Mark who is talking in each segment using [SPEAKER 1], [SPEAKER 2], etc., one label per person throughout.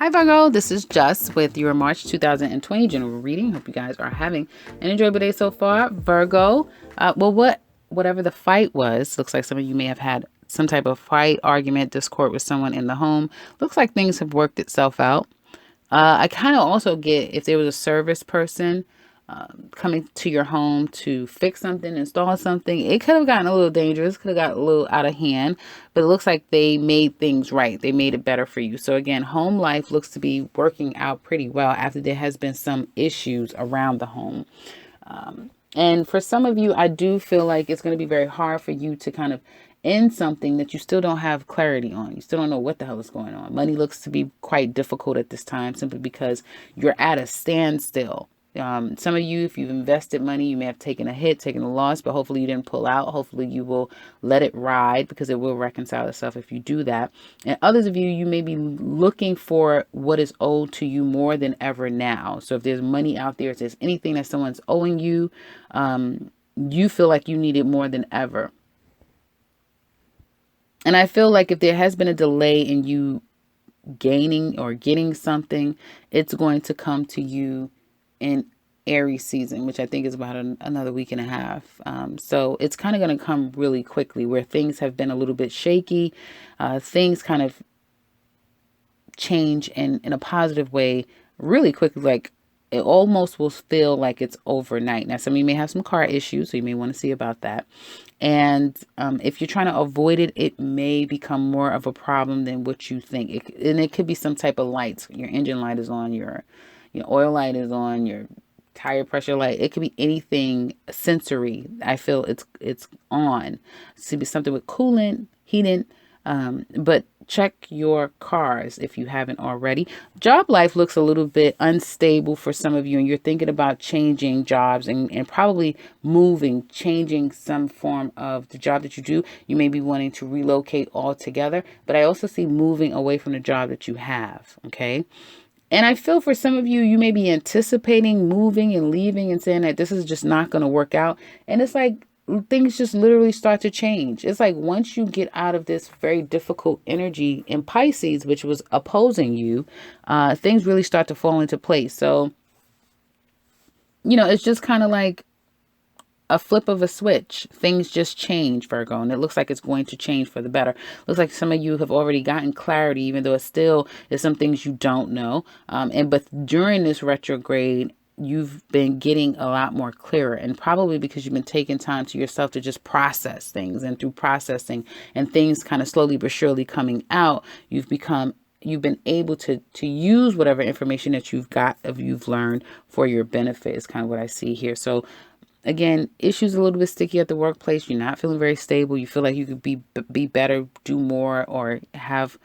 [SPEAKER 1] Hi Virgo, this is Just with your March 2020 general reading. Hope you guys are having an enjoyable day so far. Virgo, whatever the fight was, looks like some of you may have had some type of fight, argument, discord with someone in the home. Looks like things have worked itself out. I kind of also get if there was a service person coming to your home to fix something, install something, it could have gotten a little dangerous, could have got a little out of hand, but it looks like they made things right. They made it better for you. So again, home life looks to be working out pretty well after there has been some issues around the home. And for some of you, I do feel like it's going to be very hard for you to kind of end something that you still don't have clarity on. You still don't know what the hell is going on. Money looks to be quite difficult at this time simply because you're at a standstill. Some of you, if you've invested money, you may have taken a hit, taken a loss, but hopefully you didn't pull out. Hopefully you will let it ride because it will reconcile itself if you do that. And others of you, you may be looking for what is owed to you more than ever now. So if there's money out there, if there's anything that someone's owing you, you feel like you need it more than ever. And I feel like if there has been a delay in you gaining or getting something, it's going to come to you in Aries season, which I think is about another week and a half. So it's kind of going to come really quickly where things have been a little bit shaky. Things kind of change in a positive way really quickly. Like it almost will feel like it's overnight. Now, some of you may have some car issues, so you may want to see about that. And if you're trying to avoid it, it may become more of a problem than what you think. And it could be some type of lights. Your engine light is on, your oil light is on, your tire pressure light. It could be anything sensory. I feel it's on. It could be something with coolant, heating. But check your cars if you haven't already. Job life looks a little bit unstable for some of you, and you're thinking about changing jobs and probably moving, changing some form of the job that you do. You may be wanting to relocate altogether, but I also see moving away from the job that you have. Okay. And I feel for some of you, you may be anticipating moving and leaving and saying that this is just not going to work out. And it's like things just literally start to change. It's like once you get out of this very difficult energy in Pisces, which was opposing you, things really start to fall into place. So, it's just kind of like a flip of a switch. Things just change, Virgo, and it looks like it's going to change for the better. Looks like some of you have already gotten clarity, even though it still is some things you don't know. But during this retrograde, you've been getting a lot more clearer, and probably because you've been taking time to yourself to just process things, and through processing and things kind of slowly but surely coming out, you've been able to use whatever information that you've learned for your benefit is kind of what I see here. So again, issues a little bit sticky at the workplace. You're not feeling very stable. You feel like you could be better, do more, or have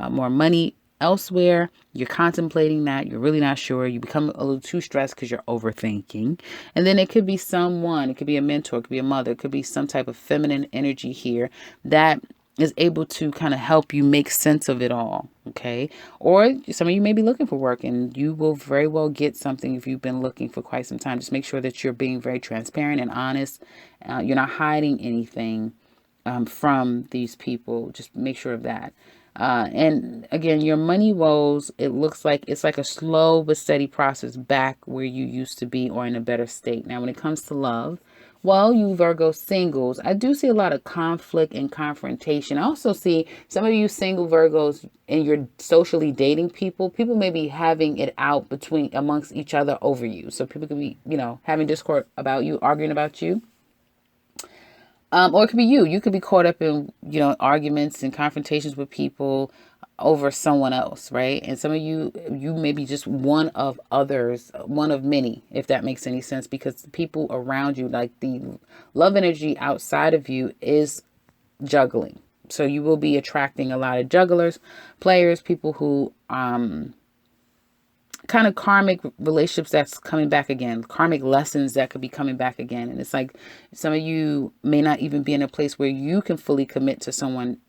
[SPEAKER 1] more money elsewhere. You're contemplating that. You're really not sure. You become a little too stressed because you're overthinking. And then it could be someone. It could be a mentor. It could be a mother. It could be some type of feminine energy here that is able to kind of help you make sense of it all. Okay. Or some of you may be looking for work, and you will very well get something if you've been looking for quite some time. Just make sure that you're being very transparent and honest. You're not hiding anything from these people. Just make sure of that. And again, your money woes, it looks like it's like a slow but steady process back where you used to be or in a better state. Now, when it comes to love, well, you Virgo singles, I do see a lot of conflict and confrontation. I also see some of you single Virgos and you're socially dating people. People may be having it out amongst each other over you. So people could be, having discord about you, arguing about you. Or it could be you. You could be caught up in, arguments and confrontations with people over someone else, right? And some of you may be just one of others, one of many, if that makes any sense, because the people around you, like the love energy outside of you is juggling. So you will be attracting a lot of jugglers, players, people who, kind of karmic relationships that's coming back again, karmic lessons that could be coming back again. And it's like some of you may not even be in a place where you can fully commit to someone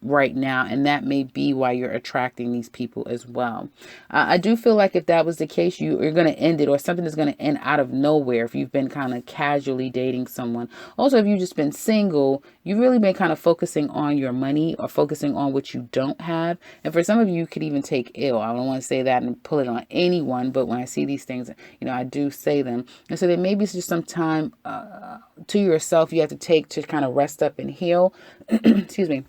[SPEAKER 1] right now, and that may be why you're attracting these people as well. I do feel like if that was the case, you're going to end it, or something is going to end out of nowhere if you've been kind of casually dating someone. Also, if you've just been single, you've really been kind of focusing on your money or focusing on what you don't have. And for some of you could even take ill. I don't want to say that and pull it on anyone, but when I see these things, I do say them. And so there maybe it's just some time to yourself you have to take to kind of rest up and heal. Excuse me.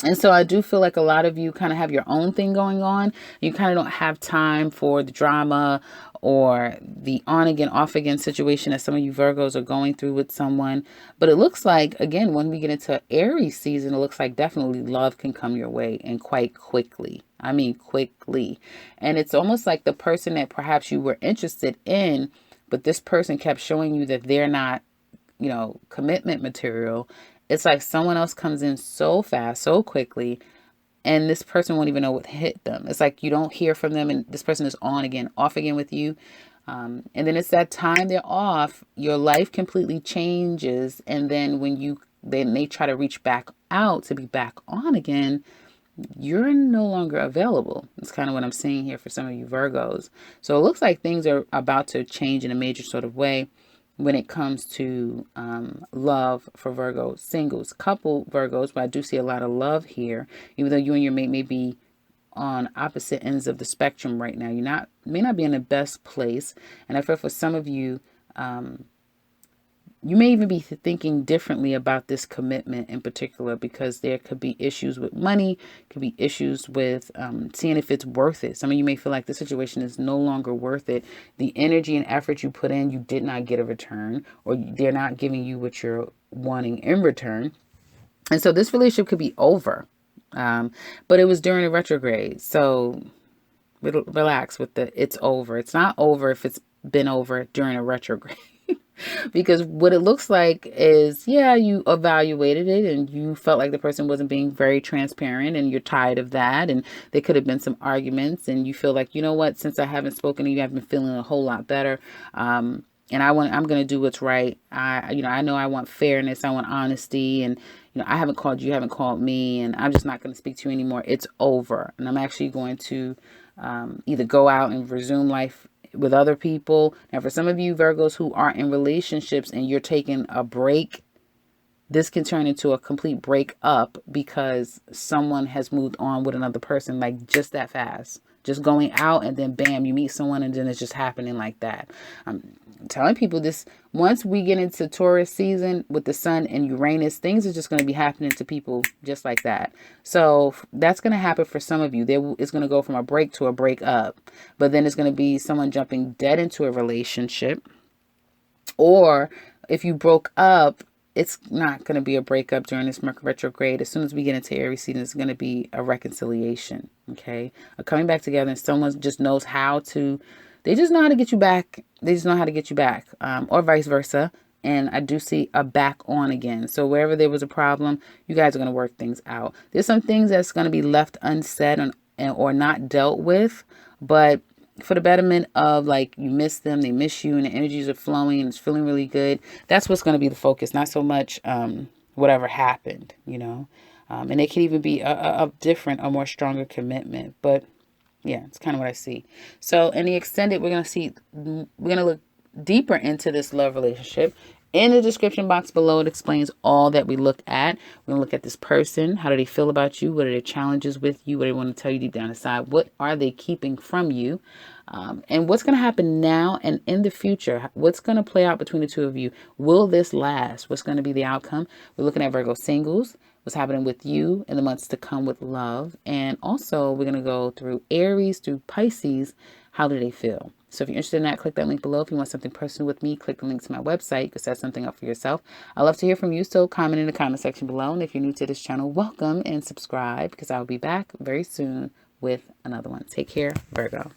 [SPEAKER 1] And so I do feel like a lot of you kind of have your own thing going on. You kind of don't have time for the drama or the on again, off again situation that some of you Virgos are going through with someone. But it looks like, again, when we get into Aries season, it looks like definitely love can come your way, and quite quickly. I mean, quickly. And it's almost like the person that perhaps you were interested in, but this person kept showing you that they're not, commitment material. It's like someone else comes in so fast, so quickly, and this person won't even know what hit them. It's like you don't hear from them, and this person is on again, off again with you. And then it's that time they're off, your life completely changes. And then when they try to reach back out to be back on again, you're no longer available. That's kind of what I'm seeing here for some of you Virgos. So it looks like things are about to change in a major sort of way when it comes to love for Virgo singles. Couple Virgos, but I do see a lot of love here, even though you and your mate may be on opposite ends of the spectrum right now. May not be in the best place. And I feel for some of you, you may even be thinking differently about this commitment in particular, because there could be issues with money, could be issues with seeing if it's worth it. Some of you may feel like the situation is no longer worth it. The energy and effort you put in, you did not get a return, or they're not giving you what you're wanting in return. And so this relationship could be over. But it was during a retrograde. So relax with it's over. It's not over if it's been over during a retrograde. Because what it looks like is, you evaluated it and you felt like the person wasn't being very transparent, and you're tired of that. And there could have been some arguments, and you feel like, you know what, since I haven't spoken to you, I've been feeling a whole lot better. And I'm going to do what's right. I know I want fairness. I want honesty. And, I haven't called you, you haven't called me, and I'm just not going to speak to you anymore. It's over. And I'm actually going to either go out and resume life with other people. Now, for some of you Virgos who are in relationships and you're taking a break, this can turn into a complete break up because someone has moved on with another person, like just that fast. Just going out and then bam, you meet someone and then it's just happening like that. I'm telling people this, once we get into Taurus season with the sun and Uranus, things are just going to be happening to people just like that. So that's going to happen for some of you. It's going to go from a break to a break up, but then it's going to be someone jumping dead into a relationship. Or if you broke up, it's not going to be a breakup during this Mercury retrograde. As soon as we get into Aries season, it's going to be a reconciliation. Okay. Coming back together, and someone just knows how to, they just know how to get you back. They just know how to get you back, or vice versa. And I do see a back on again. So wherever there was a problem, you guys are going to work things out. There's some things that's going to be left unsaid or not dealt with, but for the betterment of, like, you miss them, they miss you, and the energies are flowing and it's feeling really good. That's what's going to be the focus, not so much whatever happened, and it can even be a different, a more stronger commitment. But yeah, it's kind of what I see. So in the extended, we're going to look deeper into this love relationship. In the description box below, it explains all that we look at. We're going to look at this person. How do they feel about you? What are their challenges with you? What do they want to tell you deep down inside? What are they keeping from you? And what's going to happen now and in the future? What's going to play out between the two of you? Will this last? What's going to be the outcome? We're looking at Virgo singles. What's happening with you in the months to come with love. And also, we're going to go through Aries, through Pisces. How do they feel? So if you're interested in that, click that link below. If you want something personal with me, click the link to my website. You can set something up for yourself. I love to hear from you, so comment in the comment section below. And if you're new to this channel, welcome and subscribe, because I'll be back very soon with another one. Take care, Virgo.